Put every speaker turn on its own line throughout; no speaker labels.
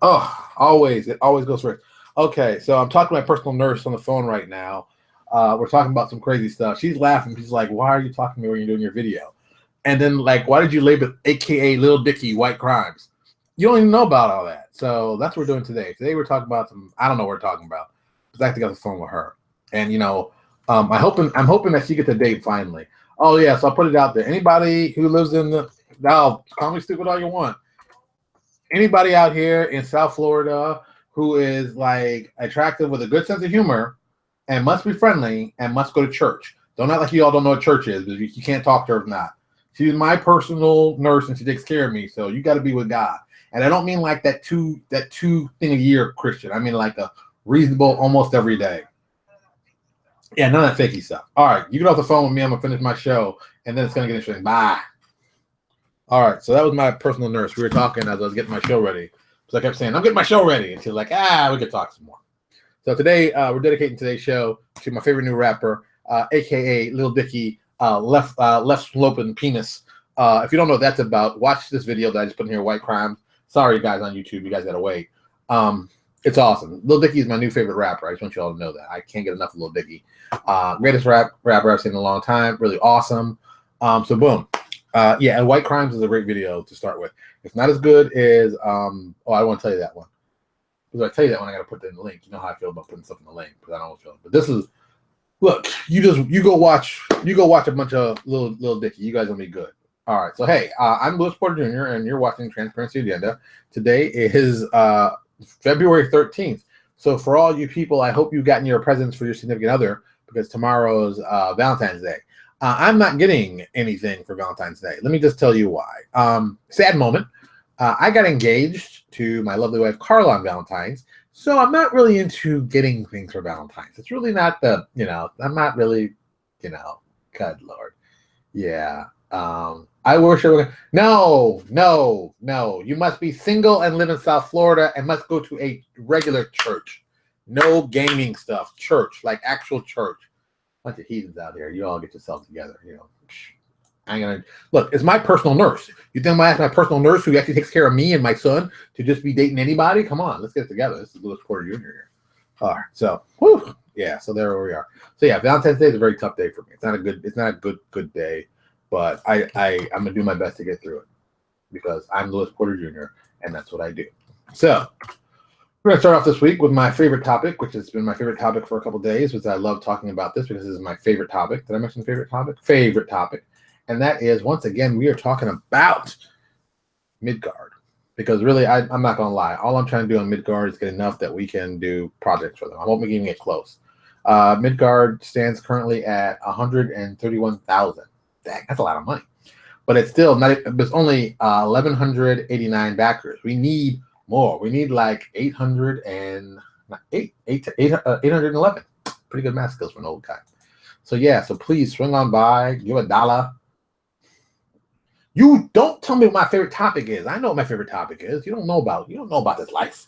Oh, always. It always goes first. Okay, so I'm talking to my personal nurse on the phone right now. We're talking about some crazy stuff. She's laughing. She's like, why are you talking to me when you're doing your video? And then, like, why did you label AKA Lil Dicky white crimes? You don't even know about all that. So that's what we're doing today. Today we're talking about some, I don't know what we're talking about. Because I have to get on the phone with her. And, you know, I'm hoping that she gets a date finally. Oh, yeah, so I'll put it out there. Anybody who lives in the, now, call me stupid all you want. Anybody out here in South Florida who is like attractive with a good sense of humor and must be friendly and must go to church. Don't act like you all don't know what church is, but you can't talk to her if not. She's my personal nurse and she takes care of me. So you got to be with God. And I don't mean like that two thing a year Christian. I mean like a reasonable almost every day. Yeah, none of that fakey stuff. All right, you get off the phone with me. I'm gonna finish my show, and then it's gonna get interesting. Bye. All right, so that was my personal nurse. We were talking as I was getting my show ready. So I kept saying, I'm getting my show ready. And she's like, we could talk some more. So today, we're dedicating today's show to my favorite new rapper, a.k.a. Lil Dicky, left sloping penis. If you don't know what that's about, watch this video that I just put in here, White Crimes. Sorry, guys, on YouTube. You guys got to wait. It's awesome. Lil Dicky is my new favorite rapper. I just want you all to know that. I can't get enough of Lil Dicky. Greatest rapper I've seen in a long time. Really awesome. So boom. Yeah, and White Crimes is a great video to start with. It's not as good as I want to tell you that one. Because I tell you that one, I got to put that in the link. You know how I feel about putting stuff in the link, because I don't feel it. But this is, look, you go watch a bunch of Lil Dicky. You guys will be good. All right, so hey, I'm Louis Porter Jr. and you're watching Transparency Agenda. Today is February 13th. So for all you people, I hope you've gotten your presents for your significant other, because tomorrow's Valentine's Day. I'm not getting anything for Valentine's Day. Let me just tell you why. Sad moment. I got engaged to my lovely wife, Carla, on Valentine's. So I'm not really into getting things for Valentine's. It's really not the, I'm not really, good Lord. Yeah. I wish I were. No. You must be single and live in South Florida and must go to a regular church. No gaming stuff. Church, like actual church. Bunch of heathens out here. You all get yourself together. I ain't gonna look. It's my personal nurse. You think I'm gonna ask my personal nurse, who actually takes care of me and my son, to just be dating anybody? Come on, let's get it together. This is Louis Porter Jr. here. All right, so yeah, so there we are. So yeah, Valentine's Day is a very tough day for me. It's not a good day, but I'm gonna do my best to get through it, because I'm Louis Porter Jr. and that's what I do. So we're going to start off this week with my favorite topic, which has been my favorite topic for a couple of days, because I love talking about this, because this is my favorite topic. Did I mention favorite topic? Favorite topic. And that is, once again, we are talking about Midgard. Because really, I'm not going to lie. All I'm trying to do on Midgard is get enough that we can do projects for them. I won't even get close. Midgard stands currently at 131,000. Dang, that's a lot of money. But it's still not. It's only 1,189 backers. We need more. We need like 811. Pretty good math skills for an old guy. So yeah, so please swing on by, give $1. You don't tell me what my favorite topic is. I know what my favorite topic is. You don't know about this life.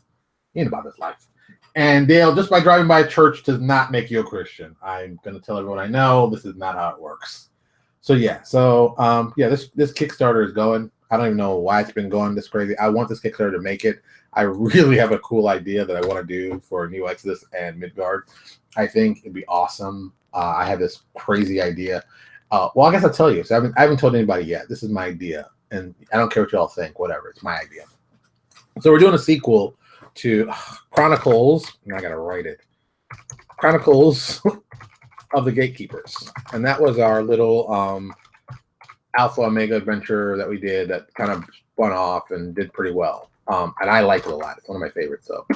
You ain't about this life. And Dale, just by driving by a church does not make you a Christian. I'm gonna tell everyone I know this is not how it works. So yeah, this Kickstarter is going. I don't even know why it's been going this crazy. I want this Kickstarter to make it. I really have a cool idea that I want to do for New Exodus and Midgard. I think it'd be awesome. I have this crazy idea. Well, I guess I'll tell you. So I haven't told anybody yet. This is my idea, and I don't care what you all think. Whatever, it's my idea. So we're doing a sequel to Chronicles. And I gotta write it. Chronicles of the Gatekeepers, and that was our little Alpha Omega adventure that we did that kind of spun off and did pretty well. And I like it a lot. It's one of my favorites. So I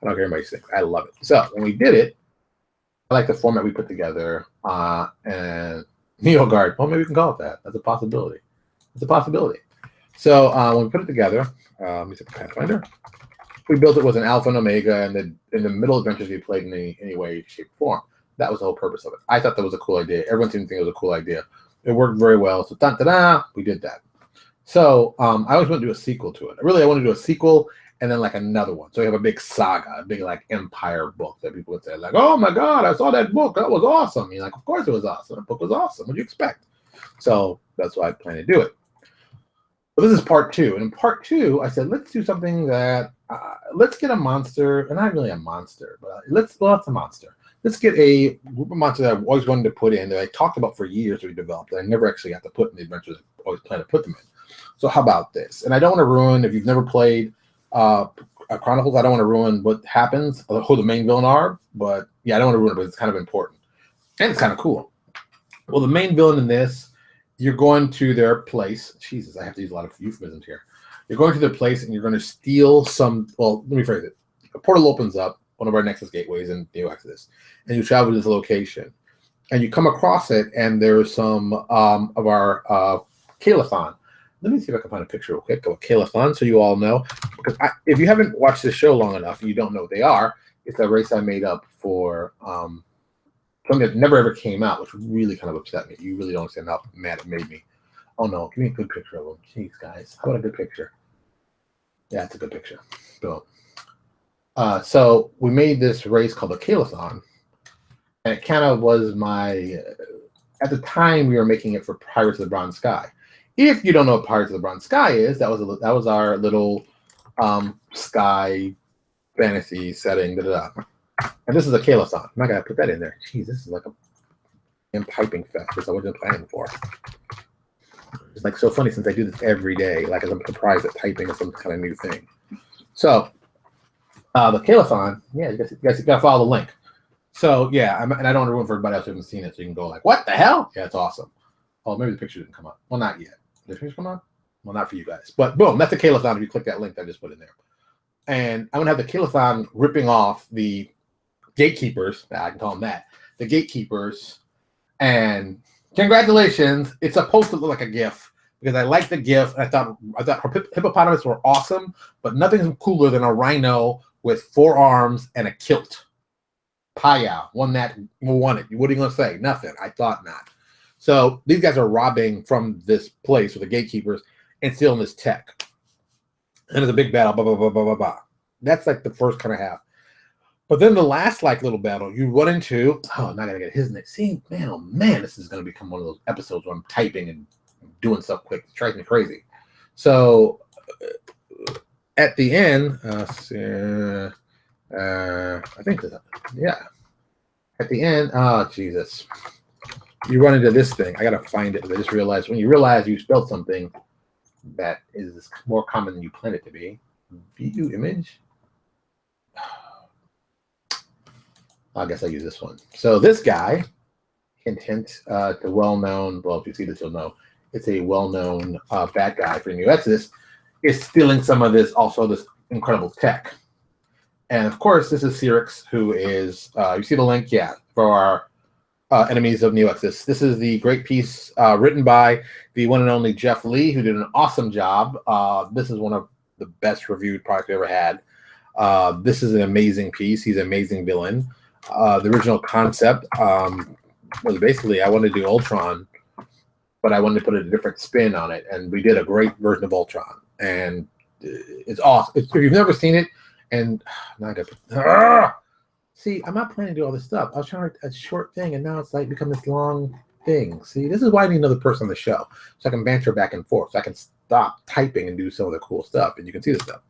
don't care anybody thinks. I love it. So when we did it, I like the format we put together. And NeoGuard. Well, maybe we can call it that. That's a possibility. It's a possibility. So when we put it together, let me take the Pathfinder. We built it with an Alpha and Omega, and in the middle adventures we played in any way, shape, or form. That was the whole purpose of it. I thought that was a cool idea. Everyone seemed to think it was a cool idea. It worked very well. So we did that. So I always want to do a sequel to it. I want to do a sequel and then like another one. So we have a big saga, a big like empire book that people would say like, oh my God, I saw that book. That was awesome. You're like, of course it was awesome. The book was awesome. What do you expect? So that's why I plan to do it. But this is part two. And in part two, I said, let's do something that let's get a monster, and not really a monster, but let's a monster. Let's get a group of monsters that I've always wanted to put in that I talked about for years to be developed that I never actually got to put in the adventures I always planned to put them in. So how about this? And I don't want to ruin, if you've never played Chronicles, I don't want to ruin what happens, who the main villain are, but yeah, I don't want to ruin it, but it's kind of important. And it's kind of cool. Well, the main villain in this, you're going to their place. Jesus, I have to use a lot of euphemisms here. You're going to their place and you're going to steal some, well, let me phrase it. A portal opens up, one of our Nexus gateways in Neo Exodus, and you travel to this location. And you come across it, and there's some of our Calathon. Let me see if I can find a picture real quick of Calathon so you all know. Because if you haven't watched this show long enough, you don't know what they are. It's a race I made up for something that never ever came out, which really kind of upset me. You really don't understand how mad it made me. Oh no, give me a good picture of them. Jeez, guys. How about a good picture? Yeah, it's a good picture. Boom. So we made this race called the Calathon. And it kind of was my, at the time we were making it for Pirates of the Bronze Sky. If you don't know what Pirates of the Bronze Sky is, that was our little sky fantasy setting. Da, da, da. And this is a Calathon. I'm not gonna put that in there. Jeez, this is like a piping fest, which I wasn't planning for. It's like so funny since I do this every day. Like I'm surprised that typing is some kind of new thing. So the Calathon, yeah, you guys gotta follow the link. So yeah, and I don't want to ruin for everybody else who hasn't seen it, so you can go like, what the hell? Yeah, it's awesome. Oh, maybe the picture didn't come up. Well, not yet. Did the picture come up? Well, not for you guys. But boom, that's the Calathon if you click that link that I just put in there. And I'm gonna have the Calathon ripping off the gatekeepers, I can call them that, the gatekeepers, and congratulations. It's supposed to look like a GIF because I like the GIF. And I thought hippopotamus were awesome, but nothing's cooler than a rhino with 4 arms and a kilt. Payao won it. What are you gonna say? Nothing. I thought not. So these guys are robbing from this place with the gatekeepers and stealing this tech. And it's a big battle. Blah blah blah blah blah blah. That's like the first kind of half. But then the last like little battle, you run into. Oh, I'm not gonna get his name. See, man, oh man, this is gonna become one of those episodes where I'm typing and doing stuff quick. It drives me crazy. So at the end, I think that, yeah. At the end, oh Jesus, you run into this thing. I gotta find it. I just realized when you realize you spelled something that is more common than you plan it to be. View image. I guess I'll use this one. So this guy, hint, the well-known. Well, if you see this, you'll know it's a well-known bad guy for New Exodus. Is stealing some of this, also this incredible tech. And of course, this is Cyrix, who is, you see the link? Yeah, for our enemies of Neo Exodus. This is the great piece written by the one and only Jeff Lee, who did an awesome job. This is one of the best reviewed products we ever had. This is an amazing piece. He's an amazing villain. The original concept was basically I wanted to do Ultron, but I wanted to put a different spin on it. And we did a great version of Ultron. And it's awesome. If you've never seen it, and now I got see, I'm not planning to do all this stuff. I was trying to write a short thing, and now it's like become this long thing. See, this is why I need another person on the show, so I can banter back and forth, so I can stop typing and do some of the cool stuff, and you can see the stuff.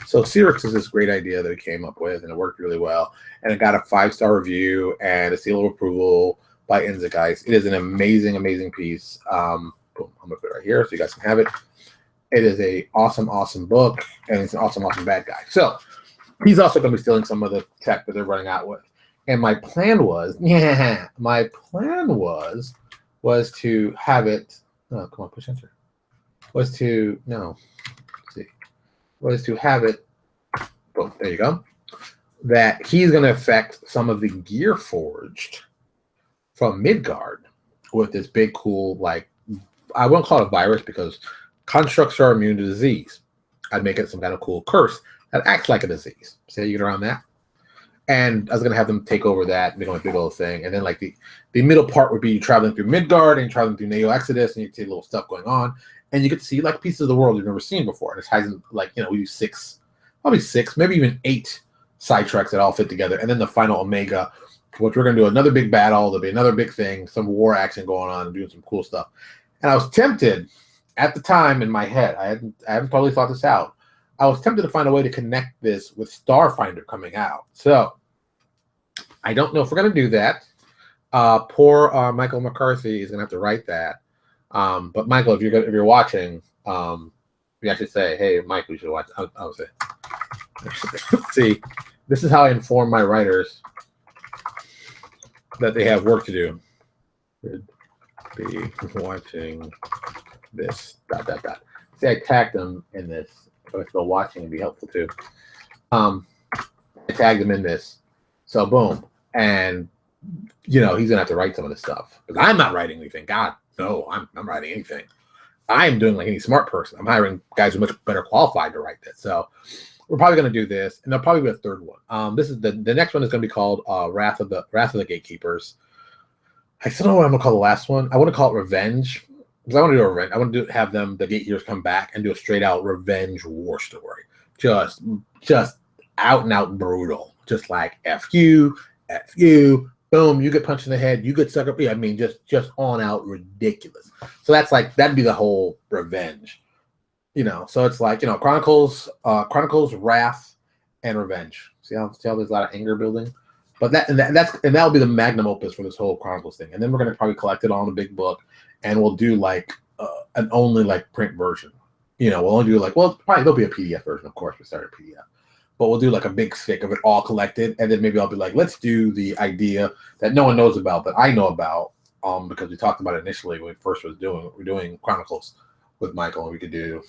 So Cyrix is this great idea that we came up with, and it worked really well, and it got a 5-star review and a seal of approval by Enzegeist. It is an amazing, amazing piece. Boom, I'm gonna put it right here so you guys can have it. It is a awesome, awesome book, and it's an awesome, awesome bad guy. So he's also going to be stealing some of the tech that they're running out with. And my plan was, was to have it. Oh, come on, push enter. Was to have it. Boom, there you go. That he's going to affect some of the gear forged from Midgard with this big, cool, like, I won't call it a virus because constructs are immune to disease. I'd make it some kind of cool curse that acts like a disease. See how you get around that? And I was going to have them take over that, make it a big old thing. And then like the middle part would be traveling through Midgard and traveling through Neo Exodus, and you see little stuff going on. And you get to see like pieces of the world you've never seen before. And it ties in like, we do probably six, maybe even 8 side tracks that all fit together. And then the final Omega, which we're going to do another big battle. There'll be another big thing, some war action going on and doing some cool stuff. And I was tempted at the time in my head. I haven't totally thought this out. I was tempted to find a way to connect this with Starfinder coming out. So I don't know if we're going to do that. Poor Michael McCarthy is going to have to write that. But Michael, if you're watching, you actually say, "Hey, Michael, you should watch." I'll say, "See, this is how I inform my writers that they have work to do. Should be watching this. ... See, I tagged them in this. If they're watching, it'd be helpful too. I tagged them in this. So boom, and he's gonna have to write some of this stuff because I'm not writing anything. God, no, I'm writing anything. I'm doing like any smart person. I'm hiring guys who are much better qualified to write this. So we're probably going to do this, and there'll probably be a third one. This is the next one is going to be called Wrath of the Gatekeepers. I still don't know what I'm going to call the last one. I want to call it Revenge because I want to do a revenge. I want to have the Gatekeepers come back and do a straight out revenge war story. Just out and out brutal. Just like F you, boom, you get punched in the head, you get sucked up. Yeah, I mean, just on out ridiculous. So that'd be the whole revenge, So it's like Chronicles, Wrath, and Revenge. See how there's a lot of anger building, but that'll be the magnum opus for this whole Chronicles thing. And then we're gonna probably collect it all in a big book, and we'll do like an only like print version. We'll only do probably there'll be a PDF version, of course. We started a PDF. But we'll do like a big stick of it all collected, and then maybe I'll be like, let's do the idea that no one knows about, but I know about, because we talked about it initially when we first we're doing Chronicles with Michael, and we could do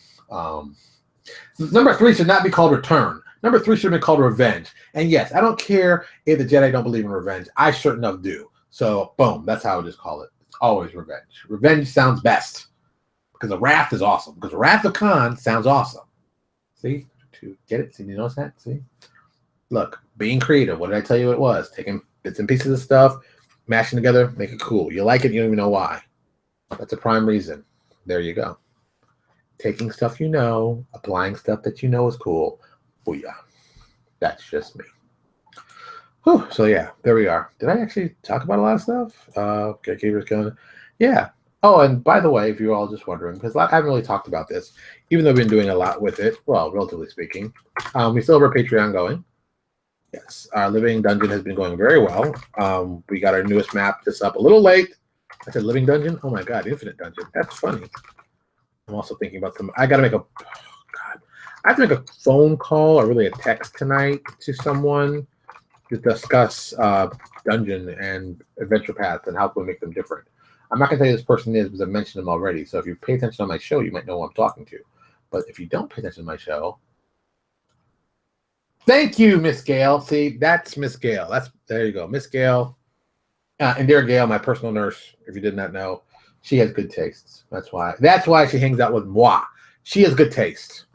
number 3 should not be called Return. Number 3 should have been called Revenge. And yes, I don't care if the Jedi don't believe in revenge. I sure enough do. So boom, that's how I would just call it. It's always revenge. Revenge sounds best because the Wrath is awesome. Because the Wrath of Khan sounds awesome. See? To get it. See, you notice that? See? Look, being creative. What did I tell you it was? Taking bits and pieces of stuff, mashing together, make it cool. You like it, you don't even know why. That's a prime reason. There you go. Taking stuff applying stuff that is cool. Booyah. That's just me. Whew. So yeah, there we are. Did I actually talk about a lot of stuff? Okay, keepers going. Yeah. Oh, and by the way, if you're all just wondering, because I haven't really talked about this, even though we've been doing a lot with it, well, relatively speaking, we still have our Patreon going. Yes, our Living Dungeon has been going very well. We got our newest map just up a little late. I said Living Dungeon? Oh my God, Infinite Dungeon. That's funny. I'm also thinking about I have to make a phone call or really a text tonight to someone to discuss Dungeon and Adventure Paths and how can we make them different. I'm not going to tell you this person is because I mentioned them already. So if you pay attention on my show, you might know who I'm talking to. But if you don't pay attention to my show, thank you, Miss Gail. See, that's Miss Gail. There you go, Miss Gail. And dear Gail, my personal nurse, if you did not know, she has good tastes. That's why she hangs out with moi. She has good taste.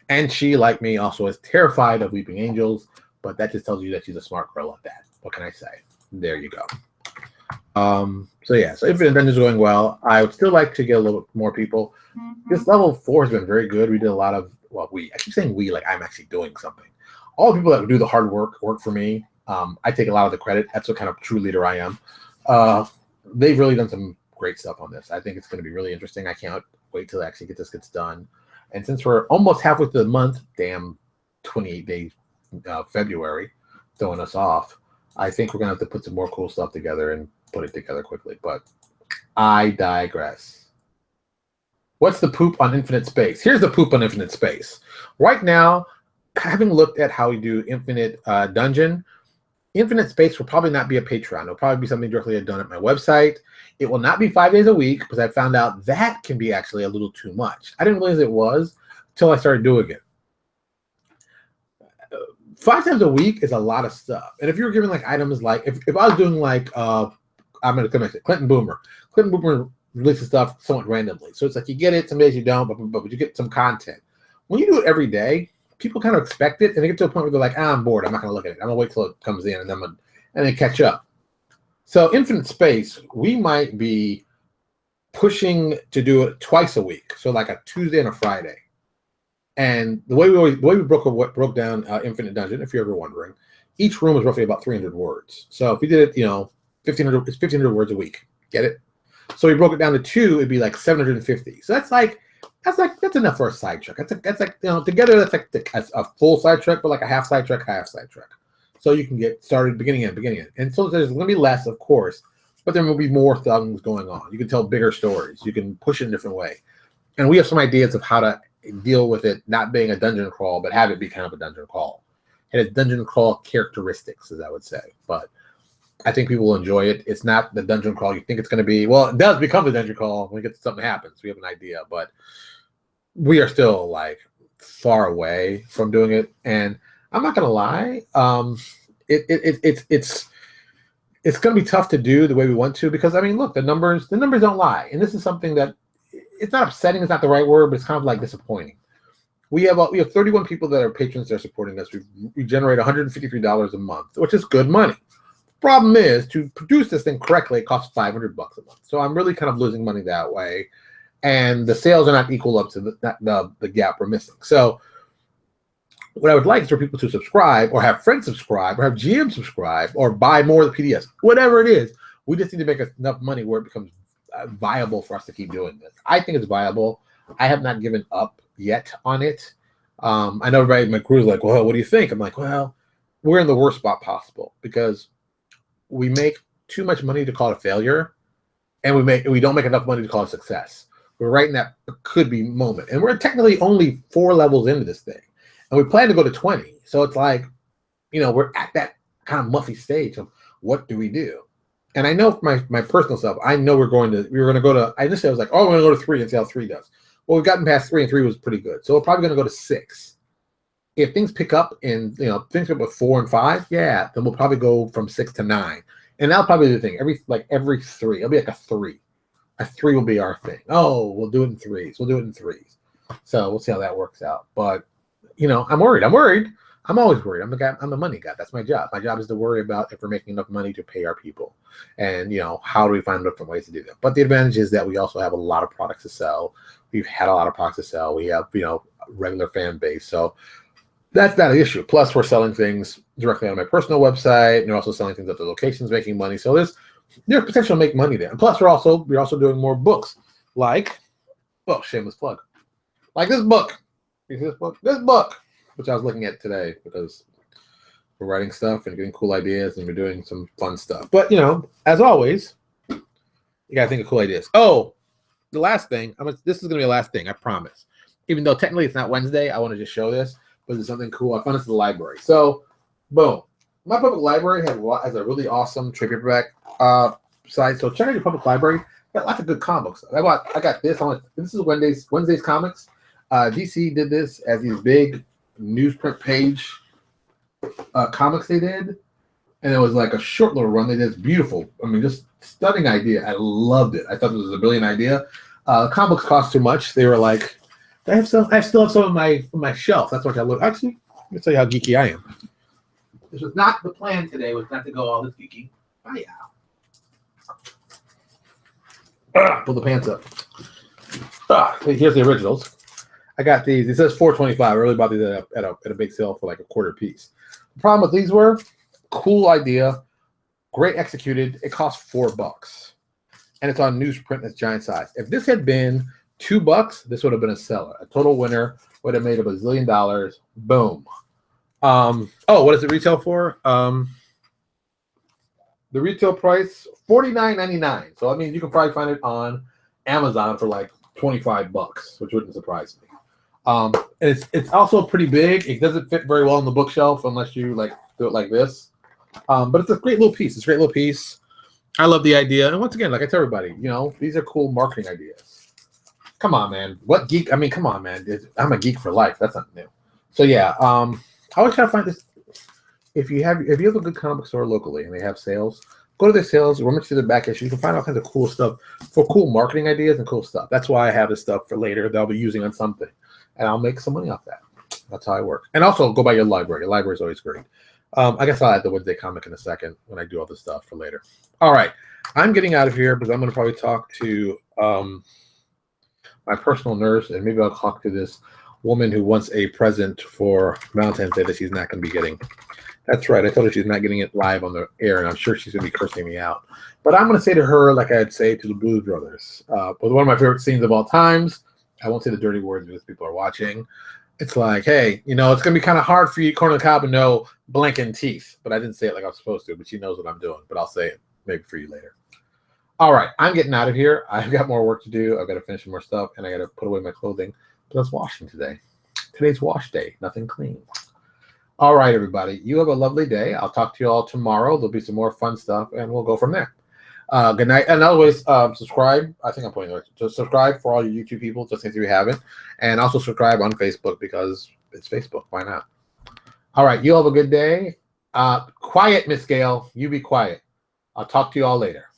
And she, like me, also is terrified of weeping angels. But that just tells you that she's a smart girl at that. What can I say? There you go. So Infinite Dungeon is going well. I would still like to get a little bit more people. This level 4 has been very good. We did a lot of I keep saying we like I'm actually doing something. All the people that do the hard work for me. I take a lot of the credit. That's what kind of true leader I am. They've really done some great stuff on this. I think it's going to be really interesting. I can't wait till actually gets done. And since we're almost halfway through the month, damn 28 days, February, throwing us off, I think we're going to have to put some more cool stuff together and put it together quickly. But I digress. What's the poop on Infinite Space? Here's the poop on Infinite Space. Right now, having looked at how we do Infinite Dungeon, Infinite Space will probably not be a Patreon. It'll probably be something directly done at my website. It will not be 5 days a week because I found out that can be actually a little too much. I didn't realize it was until I started doing it. 5 times a week is a lot of stuff. And if you were giving like items like, if I was doing like, I'm going to connect it, Clinton Boomer releases stuff somewhat randomly. So it's like you get it, some days you don't, but you get some content. When you do it every day, people kind of expect it, and they get to a point where they're like, I'm bored, I'm not going to look at it. I'm going to wait till it comes in, and then catch up. So Infinite Space, we might be pushing to do it twice a week, so like a Tuesday and a Friday. And the way we broke down Infinite Dungeon, if you're ever wondering, each room is roughly about 300 words. So if we did it, 1,500, it's 1,500 words a week. Get it? So we broke it down to 2, it'd be like 750. So that's like that's enough for a sidetrack. That's like, you know, together that's like a full sidetrack, but like a half sidetrack. So you can get started beginning end. And so there's going to be less, of course, but there will be more things going on. You can tell bigger stories. You can push it in a different way. And we have some ideas of how to deal with it not being a dungeon crawl, but have it be kind of a dungeon crawl. It has dungeon crawl characteristics, as I would say. But I think people will enjoy it. It's not the dungeon crawl you think it's going to be. Well, it does become the dungeon crawl when something happens. We have an idea, but we are still like far away from doing it. And I'm not going to lie. It's going to be tough to do the way we want to, because I mean, look, the numbers don't lie. And this is something that it's not upsetting. It's not the right word, but it's kind of like disappointing. We have 31 people that are patrons that are supporting us. We generate $153 a month, which is good money. Problem is, to produce this thing correctly, it costs $500 a month. So I'm really kind of losing money that way, and the sales are not equal up to the gap we're missing. So what I would like is for people to subscribe, or have friends subscribe, or have GM subscribe, or buy more of the PDFs, whatever it is. We just need to make enough money where it becomes viable for us to keep doing this. I think it's viable. I have not given up yet on it. I know everybody in my crew is like, well, what do you think? I'm like, well, we're in the worst spot possible, because we make too much money to call it a failure, and we don't make enough money to call it a success. We're right in that could be moment, and we're technically only 4 levels into this thing, and we plan to go to 20. So it's like, you know, we're at that kind of muffy stage of what do we do? And I know for my personal self, I know we were going to go to. Initially I was like, oh, we're going to go to 3 and see how 3 does. Well, we've gotten past 3, and 3 was pretty good. So we're probably going to go to 6. If things pick up and, you know, things pick up with 4 and 5, yeah, then we'll probably go from 6 to 9. And that'll probably be the thing. Every 3, it'll be like a 3. A 3 will be our thing. Oh, we'll do it in 3s. We'll do it in 3s. So we'll see how that works out. But, you know, I'm worried. I'm always worried. I'm the money guy. That's my job. My job is to worry about if we're making enough money to pay our people. And, you know, how do we find different ways to do that? But the advantage is that we also have a lot of products to sell. We've had a lot of products to sell. We have, you know, a regular fan base. So that's not an issue. Plus, we're selling things directly on my personal website, and we're also selling things at the locations, making money. So there's potential to make money there. And plus, we're also doing more books, like, well, shameless plug, like this book. This book, which I was looking at today, because we're writing stuff and getting cool ideas, and we're doing some fun stuff. But, you know, as always, you gotta think of cool ideas. Oh, the last thing. This is gonna be the last thing, I promise. Even though technically it's not Wednesday, I want to just show this. But it's something cool. I found this in the library. So, boom. My public library has a really awesome trade paperback site. So check out your public library. Got lots of good comic books. I got this. This is Wednesday's Comics. DC did this as these big newsprint page comics they did. And it was like a short little run. They did. It's beautiful. I mean, just stunning idea. I loved it. I thought this was a brilliant idea. Comic books cost too much. They were like, I still have some on my shelf. That's what I look. Actually, let me tell you how geeky I am. This was not the plan today. Was not to go all this geeky. Oh yeah. Pull the pants up. Here's the originals. I got these. It says $4.25. I really bought these at a big sale for like a quarter piece. The problem with these were cool idea, great executed. It cost $4, and it's on newsprint. That's giant size. If this had been $2, this would have been a seller. A total winner. Would have made up $1 zillion. Boom. Oh, what does it retail for? The retail price $49.99. So I mean, you can probably find it on Amazon for like $25, which wouldn't surprise me. And it's also pretty big. It doesn't fit very well on the bookshelf unless you like do it like this. But it's a great little piece. It's a great little piece. I love the idea. And once again, like I tell everybody, you know, these are cool marketing ideas. Come on, man. What geek? I mean, come on, man. I'm a geek for life. That's not new. So yeah, I always try to find this. If you have a good comic store locally and they have sales, go to their sales, rummage through the back issue. You can find all kinds of cool stuff for cool marketing ideas and cool stuff. That's why I have this stuff for later that I'll be using on something, and I'll make some money off that. That's how I work. And also go by your library. Your library is always great. I guess I'll add the Wednesday comic in a second when I do all this stuff for later. All right, I'm getting out of here because I'm going to probably talk to my personal nurse, and maybe I'll talk to this woman who wants a present for Valentine's Day that she's not going to be getting. That's right. I told her she's not getting it live on the air, and I'm sure she's going to be cursing me out. But I'm going to say to her, like I'd say to the Blues Brothers, with one of my favorite scenes of all times, I won't say the dirty words because people are watching. It's like, hey, you know, it's going to be kind of hard for you, Corner of the Cob, to know blinking teeth. But I didn't say it like I was supposed to, but she knows what I'm doing. But I'll say it maybe for you later. All right, I'm getting out of here. I've got more work to do. I've got to finish more stuff, and I got to put away my clothing. But it's washing today. Today's wash day. Nothing clean. All right, everybody. You have a lovely day. I'll talk to you all tomorrow. There'll be some more fun stuff, and we'll go from there. Good night. And always subscribe. I think I'm putting it. So subscribe for all you YouTube people, just in case you haven't. And also subscribe on Facebook because it's Facebook. Why not? All right. You have a good day. Quiet, Miss Gail. You be quiet. I'll talk to you all later.